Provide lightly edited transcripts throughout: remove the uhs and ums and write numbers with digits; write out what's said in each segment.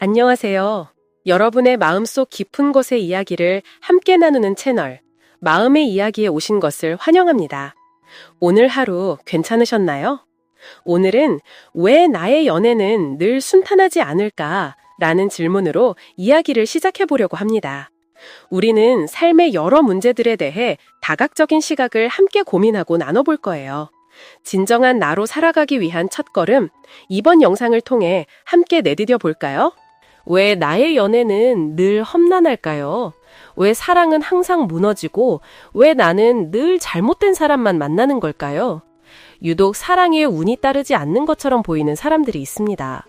안녕하세요. 여러분의 마음속 깊은 곳의 이야기를 함께 나누는 채널, 마음의 이야기에 오신 것을 환영합니다. 오늘 하루 괜찮으셨나요? 오늘은 왜 나의 연애는 늘 순탄하지 않을까? 라는 질문으로 이야기를 시작해 보려고 합니다. 우리는 삶의 여러 문제들에 대해 다각적인 시각을 함께 고민하고 나눠볼 거예요. 진정한 나로 살아가기 위한 첫걸음, 이번 영상을 통해 함께 내디뎌 볼까요? 왜 나의 연애는 늘 험난할까요? 왜 사랑은 항상 무너지고 왜 나는 늘 잘못된 사람만 만나는 걸까요? 유독 사랑에 운이 따르지 않는 것처럼 보이는 사람들이 있습니다.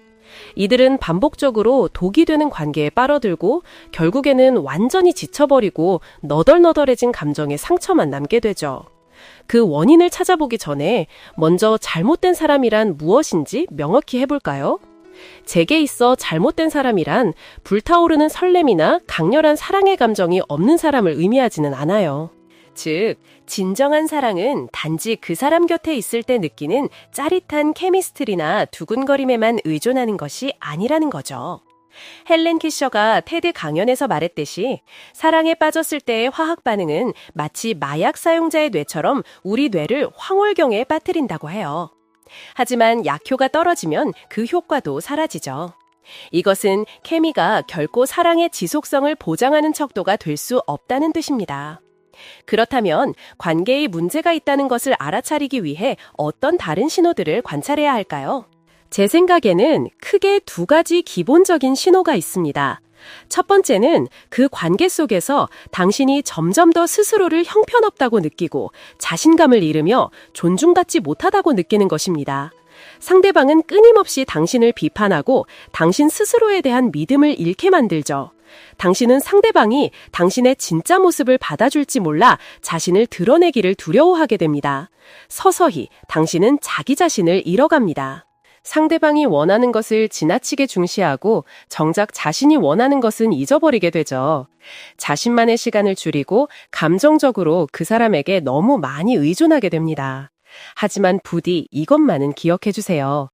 이들은 반복적으로 독이 되는 관계에 빠져들고 결국에는 완전히 지쳐버리고 너덜너덜해진 감정에 상처만 남게 되죠. 그 원인을 찾아보기 전에 먼저 잘못된 사람이란 무엇인지 명확히 해볼까요? 제게 있어 잘못된 사람이란 불타오르는 설렘이나 강렬한 사랑의 감정이 없는 사람을 의미하지는 않아요. 즉, 진정한 사랑은 단지 그 사람 곁에 있을 때 느끼는 짜릿한 케미스트리나 두근거림에만 의존하는 것이 아니라는 거죠. 헬렌 키셔가 테드 강연에서 말했듯이 사랑에 빠졌을 때의 화학 반응은 마치 마약 사용자의 뇌처럼 우리 뇌를 황홀경에 빠뜨린다고 해요. 하지만 약효가 떨어지면 그 효과도 사라지죠. 이것은 케미가 결코 사랑의 지속성을 보장하는 척도가 될 수 없다는 뜻입니다. 그렇다면 관계에 문제가 있다는 것을 알아차리기 위해 어떤 다른 신호들을 관찰해야 할까요? 제 생각에는 크게 두 가지 기본적인 신호가 있습니다. 첫 번째는 그 관계 속에서 당신이 점점 더 스스로를 형편없다고 느끼고 자신감을 잃으며 존중받지 못하다고 느끼는 것입니다. 상대방은 끊임없이 당신을 비판하고 당신 스스로에 대한 믿음을 잃게 만들죠. 당신은 상대방이 당신의 진짜 모습을 받아줄지 몰라 자신을 드러내기를 두려워하게 됩니다. 서서히 당신은 자기 자신을 잃어갑니다. 상대방이 원하는 것을 지나치게 중시하고 정작 자신이 원하는 것은 잊어버리게 되죠. 자신만의 시간을 줄이고 감정적으로 그 사람에게 너무 많이 의존하게 됩니다. 하지만 부디 이것만은 기억해 주세요.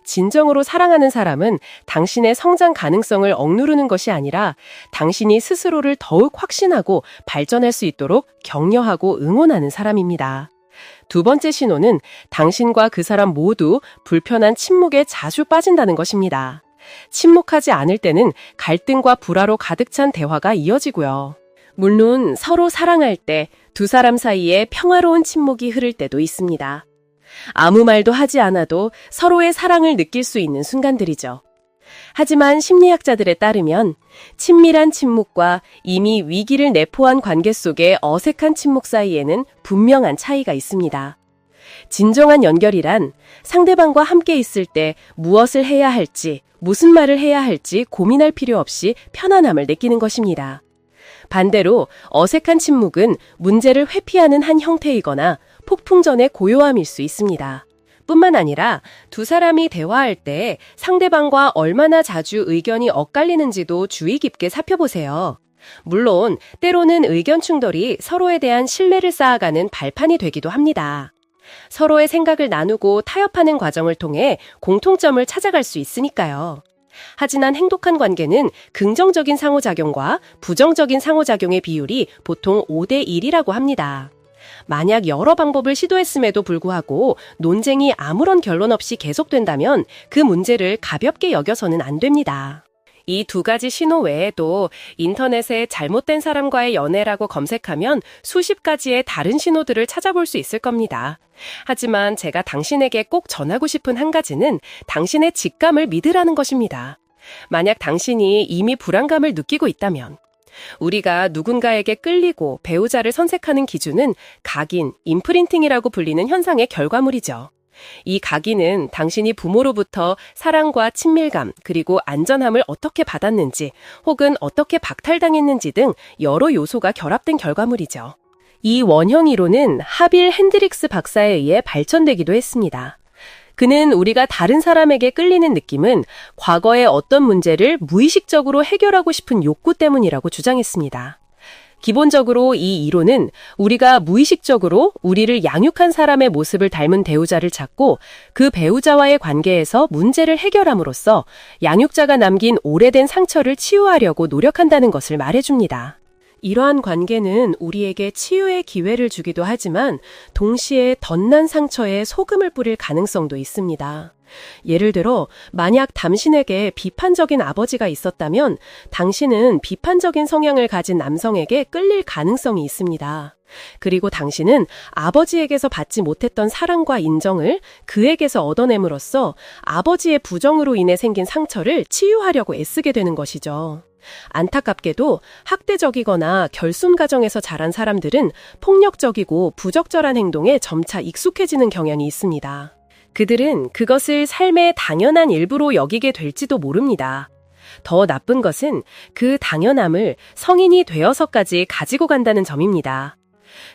진정으로 사랑하는 사람은 당신의 성장 가능성을 억누르는 것이 아니라 당신이 스스로를 더욱 확신하고 발전할 수 있도록 격려하고 응원하는 사람입니다. 두 번째 신호는 당신과 그 사람 모두 불편한 침묵에 자주 빠진다는 것입니다. 침묵하지 않을 때는 갈등과 불화로 가득 찬 대화가 이어지고요. 물론 서로 사랑할 때 두 사람 사이에 평화로운 침묵이 흐를 때도 있습니다. 아무 말도 하지 않아도 서로의 사랑을 느낄 수 있는 순간들이죠. 하지만 심리학자들에 따르면 친밀한 침묵과 이미 위기를 내포한 관계 속의 어색한 침묵 사이에는 분명한 차이가 있습니다. 진정한 연결이란 상대방과 함께 있을 때 무엇을 해야 할지, 무슨 말을 해야 할지 고민할 필요 없이 편안함을 느끼는 것입니다. 반대로 어색한 침묵은 문제를 회피하는 한 형태이거나 폭풍 전의 고요함일 수 있습니다. 뿐만 아니라 두 사람이 대화할 때 상대방과 얼마나 자주 의견이 엇갈리는지도 주의 깊게 살펴보세요. 물론 때로는 의견 충돌이 서로에 대한 신뢰를 쌓아가는 발판이 되기도 합니다. 서로의 생각을 나누고 타협하는 과정을 통해 공통점을 찾아갈 수 있으니까요. 하지만 행복한 관계는 긍정적인 상호작용과 부정적인 상호작용의 비율이 보통 5대1이라고 합니다. 만약 여러 방법을 시도했음에도 불구하고 논쟁이 아무런 결론 없이 계속된다면 그 문제를 가볍게 여겨서는 안 됩니다. 이 두 가지 신호 외에도 인터넷에 잘못된 사람과의 연애라고 검색하면 수십 가지의 다른 신호들을 찾아볼 수 있을 겁니다. 하지만 제가 당신에게 꼭 전하고 싶은 한 가지는 당신의 직감을 믿으라는 것입니다. 만약 당신이 이미 불안감을 느끼고 있다면 우리가 누군가에게 끌리고 배우자를 선택하는 기준은 각인, 임프린팅이라고 불리는 현상의 결과물이죠. 이 각인은 당신이 부모로부터 사랑과 친밀감 그리고 안전함을 어떻게 받았는지 혹은 어떻게 박탈당했는지 등 여러 요소가 결합된 결과물이죠. 이 원형 이론은 하빌 핸드릭스 박사에 의해 발전되기도 했습니다. 그는 우리가 다른 사람에게 끌리는 느낌은 과거의 어떤 문제를 무의식적으로 해결하고 싶은 욕구 때문이라고 주장했습니다. 기본적으로 이 이론은 우리가 무의식적으로 우리를 양육한 사람의 모습을 닮은 배우자를 찾고 그 배우자와의 관계에서 문제를 해결함으로써 양육자가 남긴 오래된 상처를 치유하려고 노력한다는 것을 말해줍니다. 이러한 관계는 우리에게 치유의 기회를 주기도 하지만 동시에 덧난 상처에 소금을 뿌릴 가능성도 있습니다. 예를 들어 만약 당신에게 비판적인 아버지가 있었다면 당신은 비판적인 성향을 가진 남성에게 끌릴 가능성이 있습니다. 그리고 당신은 아버지에게서 받지 못했던 사랑과 인정을 그에게서 얻어냄으로써 아버지의 부정으로 인해 생긴 상처를 치유하려고 애쓰게 되는 것이죠. 안타깝게도 학대적이거나 결손 가정에서 자란 사람들은 폭력적이고 부적절한 행동에 점차 익숙해지는 경향이 있습니다. 그들은 그것을 삶의 당연한 일부로 여기게 될지도 모릅니다. 더 나쁜 것은 그 당연함을 성인이 되어서까지 가지고 간다는 점입니다.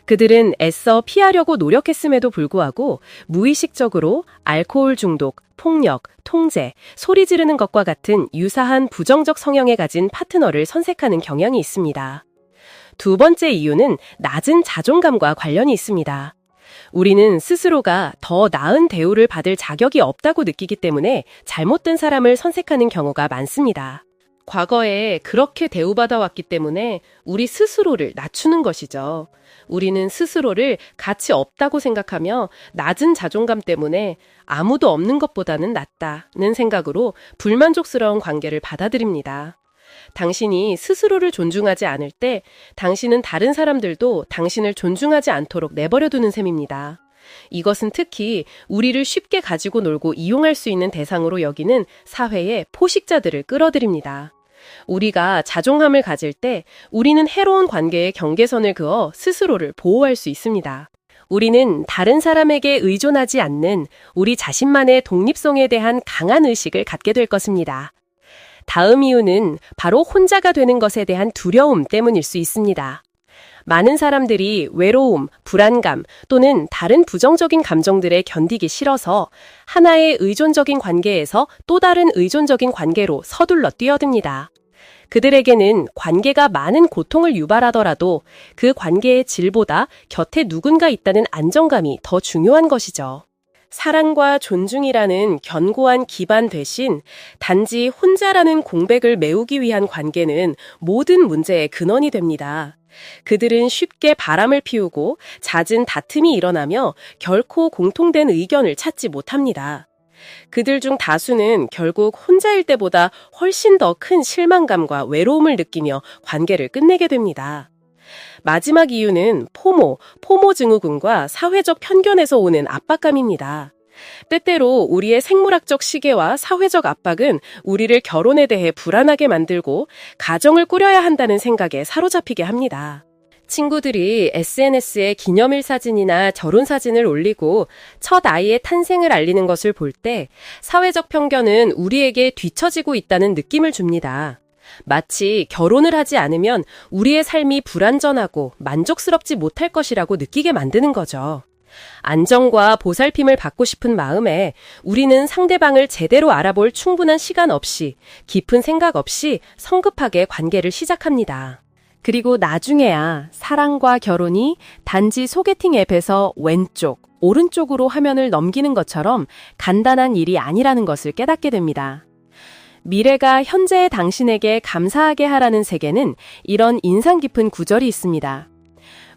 그들은 애써 피하려고 노력했음에도 불구하고 무의식적으로 알코올 중독, 폭력, 통제, 소리 지르는 것과 같은 유사한 부정적 성향에 가진 파트너를 선택하는 경향이 있습니다. 두 번째 이유는 낮은 자존감과 관련이 있습니다. 우리는 스스로가 더 나은 대우를 받을 자격이 없다고 느끼기 때문에 잘못된 사람을 선택하는 경우가 많습니다. 과거에 그렇게 대우받아왔기 때문에 우리 스스로를 낮추는 것이죠. 우리는 스스로를 가치 없다고 생각하며 낮은 자존감 때문에 아무도 없는 것보다는 낫다는 생각으로 불만족스러운 관계를 받아들입니다. 당신이 스스로를 존중하지 않을 때 당신은 다른 사람들도 당신을 존중하지 않도록 내버려두는 셈입니다. 이것은 특히 우리를 쉽게 가지고 놀고 이용할 수 있는 대상으로 여기는 사회의 포식자들을 끌어들입니다. 우리가 자존감을 가질 때 우리는 해로운 관계의 경계선을 그어 스스로를 보호할 수 있습니다. 우리는 다른 사람에게 의존하지 않는 우리 자신만의 독립성에 대한 강한 의식을 갖게 될 것입니다. 다음 이유는 바로 혼자가 되는 것에 대한 두려움 때문일 수 있습니다. 많은 사람들이 외로움, 불안감 또는 다른 부정적인 감정들에 견디기 싫어서 하나의 의존적인 관계에서 또 다른 의존적인 관계로 서둘러 뛰어듭니다. 그들에게는 관계가 많은 고통을 유발하더라도 그 관계의 질보다 곁에 누군가 있다는 안정감이 더 중요한 것이죠. 사랑과 존중이라는 견고한 기반 대신 단지 혼자라는 공백을 메우기 위한 관계는 모든 문제의 근원이 됩니다. 그들은 쉽게 바람을 피우고 잦은 다툼이 일어나며 결코 공통된 의견을 찾지 못합니다. 그들 중 다수는 결국 혼자일 때보다 훨씬 더 큰 실망감과 외로움을 느끼며 관계를 끝내게 됩니다. 마지막 이유는 포모 증후군과 사회적 편견에서 오는 압박감입니다. 때때로 우리의 생물학적 시계와 사회적 압박은 우리를 결혼에 대해 불안하게 만들고 가정을 꾸려야 한다는 생각에 사로잡히게 합니다. 친구들이 SNS에 기념일 사진이나 결혼 사진을 올리고 첫 아이의 탄생을 알리는 것을 볼 때 사회적 편견은 우리에게 뒤처지고 있다는 느낌을 줍니다. 마치 결혼을 하지 않으면 우리의 삶이 불완전하고 만족스럽지 못할 것이라고 느끼게 만드는 거죠. 안정과 보살핌을 받고 싶은 마음에 우리는 상대방을 제대로 알아볼 충분한 시간 없이 깊은 생각 없이 성급하게 관계를 시작합니다. 그리고 나중에야 사랑과 결혼이 단지 소개팅 앱에서 왼쪽, 오른쪽으로 화면을 넘기는 것처럼 간단한 일이 아니라는 것을 깨닫게 됩니다. 미래가 현재의 당신에게 감사하게 하라는 세계는 이런 인상 깊은 구절이 있습니다.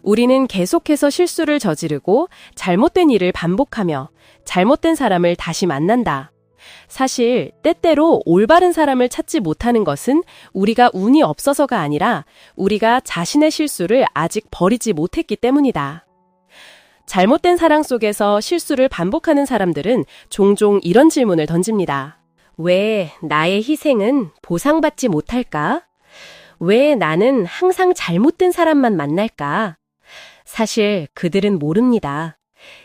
우리는 계속해서 실수를 저지르고 잘못된 일을 반복하며 잘못된 사람을 다시 만난다. 사실 때때로 올바른 사람을 찾지 못하는 것은 우리가 운이 없어서가 아니라 우리가 자신의 실수를 아직 버리지 못했기 때문이다. 잘못된 사랑 속에서 실수를 반복하는 사람들은 종종 이런 질문을 던집니다. 왜 나의 희생은 보상받지 못할까? 왜 나는 항상 잘못된 사람만 만날까? 사실 그들은 모릅니다.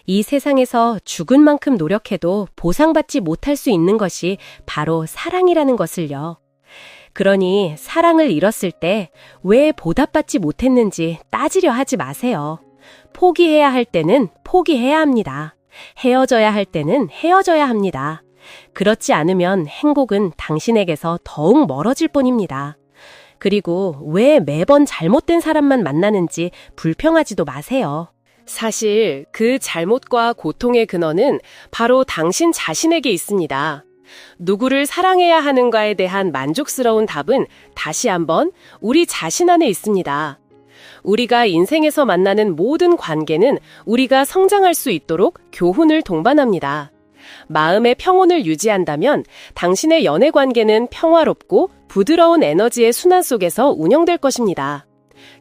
이 세상에서 죽은 만큼 노력해도 보상받지 못할 수 있는 것이 바로 사랑이라는 것을요. 그러니 사랑을 잃었을 때 왜 보답받지 못했는지 따지려 하지 마세요. 포기해야 할 때는 포기해야 합니다. 헤어져야 할 때는 헤어져야 합니다. 그렇지 않으면 행복은 당신에게서 더욱 멀어질 뿐입니다. 그리고 왜 매번 잘못된 사람만 만나는지 불평하지도 마세요. 사실 그 잘못과 고통의 근원은 바로 당신 자신에게 있습니다. 누구를 사랑해야 하는가에 대한 만족스러운 답은 다시 한번 우리 자신 안에 있습니다. 우리가 인생에서 만나는 모든 관계는 우리가 성장할 수 있도록 교훈을 동반합니다. 마음의 평온을 유지한다면 당신의 연애 관계는 평화롭고 부드러운 에너지의 순환 속에서 운영될 것입니다.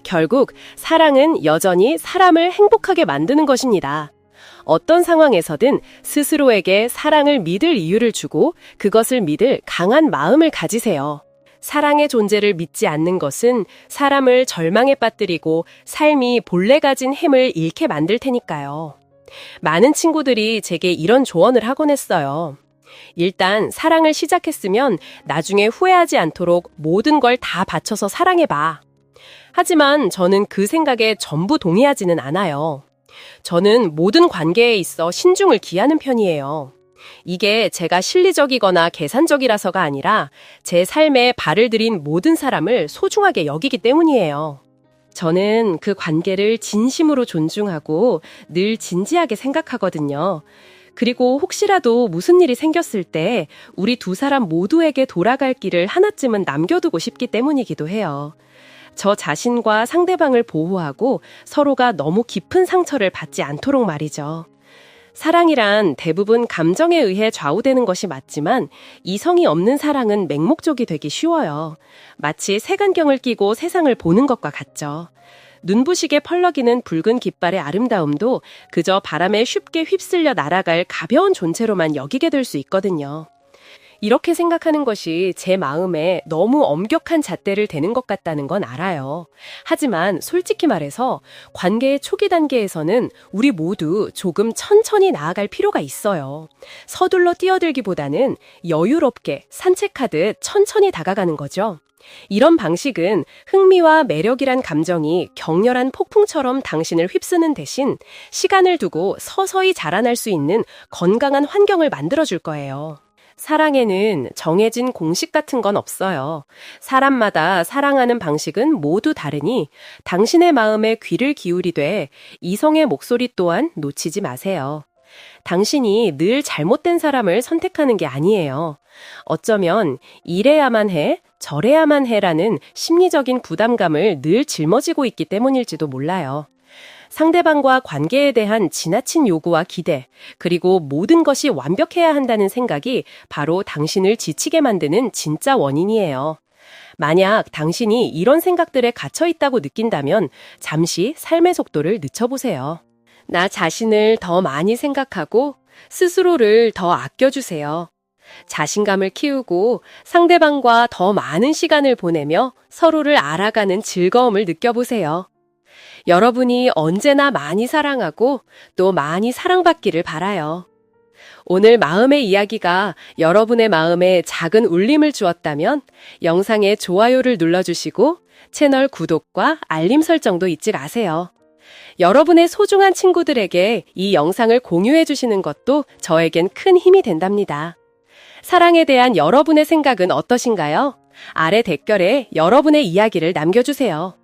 결국 사랑은 여전히 사람을 행복하게 만드는 것입니다. 어떤 상황에서든 스스로에게 사랑을 믿을 이유를 주고 그것을 믿을 강한 마음을 가지세요. 사랑의 존재를 믿지 않는 것은 사람을 절망에 빠뜨리고 삶이 본래 가진 힘을 잃게 만들 테니까요. 많은 친구들이 제게 이런 조언을 하곤 했어요. 일단 사랑을 시작했으면 나중에 후회하지 않도록 모든 걸 다 바쳐서 사랑해봐. 하지만 저는 그 생각에 전부 동의하지는 않아요. 저는 모든 관계에 있어 신중을 기하는 편이에요. 이게 제가 실리적이거나 계산적이라서가 아니라 제 삶에 발을 들인 모든 사람을 소중하게 여기기 때문이에요. 저는 그 관계를 진심으로 존중하고 늘 진지하게 생각하거든요. 그리고 혹시라도 무슨 일이 생겼을 때 우리 두 사람 모두에게 돌아갈 길을 하나쯤은 남겨두고 싶기 때문이기도 해요. 저 자신과 상대방을 보호하고 서로가 너무 깊은 상처를 받지 않도록 말이죠. 사랑이란 대부분 감정에 의해 좌우되는 것이 맞지만 이성이 없는 사랑은 맹목적이 되기 쉬워요. 마치 색안경을 끼고 세상을 보는 것과 같죠. 눈부시게 펄럭이는 붉은 깃발의 아름다움도 그저 바람에 쉽게 휩쓸려 날아갈 가벼운 존재로만 여기게 될 수 있거든요. 이렇게 생각하는 것이 제 마음에 너무 엄격한 잣대를 대는 것 같다는 건 알아요. 하지만 솔직히 말해서 관계의 초기 단계에서는 우리 모두 조금 천천히 나아갈 필요가 있어요. 서둘러 뛰어들기보다는 여유롭게 산책하듯 천천히 다가가는 거죠. 이런 방식은 흥미와 매력이란 감정이 격렬한 폭풍처럼 당신을 휩쓰는 대신 시간을 두고 서서히 자라날 수 있는 건강한 환경을 만들어줄 거예요. 사랑에는 정해진 공식 같은 건 없어요. 사람마다 사랑하는 방식은 모두 다르니 당신의 마음에 귀를 기울이되 이성의 목소리 또한 놓치지 마세요. 당신이 늘 잘못된 사람을 선택하는 게 아니에요. 어쩌면 이래야만 해, 저래야만 해라는 심리적인 부담감을 늘 짊어지고 있기 때문일지도 몰라요. 상대방과 관계에 대한 지나친 요구와 기대, 그리고 모든 것이 완벽해야 한다는 생각이 바로 당신을 지치게 만드는 진짜 원인이에요. 만약 당신이 이런 생각들에 갇혀 있다고 느낀다면 잠시 삶의 속도를 늦춰보세요. 나 자신을 더 많이 생각하고 스스로를 더 아껴주세요. 자신감을 키우고 상대방과 더 많은 시간을 보내며 서로를 알아가는 즐거움을 느껴보세요. 여러분이 언제나 많이 사랑하고 또 많이 사랑받기를 바라요. 오늘 마음의 이야기가 여러분의 마음에 작은 울림을 주었다면 영상에 좋아요를 눌러주시고 채널 구독과 알림 설정도 잊지 마세요. 여러분의 소중한 친구들에게 이 영상을 공유해 주시는 것도 저에겐 큰 힘이 된답니다. 사랑에 대한 여러분의 생각은 어떠신가요? 아래 댓글에 여러분의 이야기를 남겨주세요.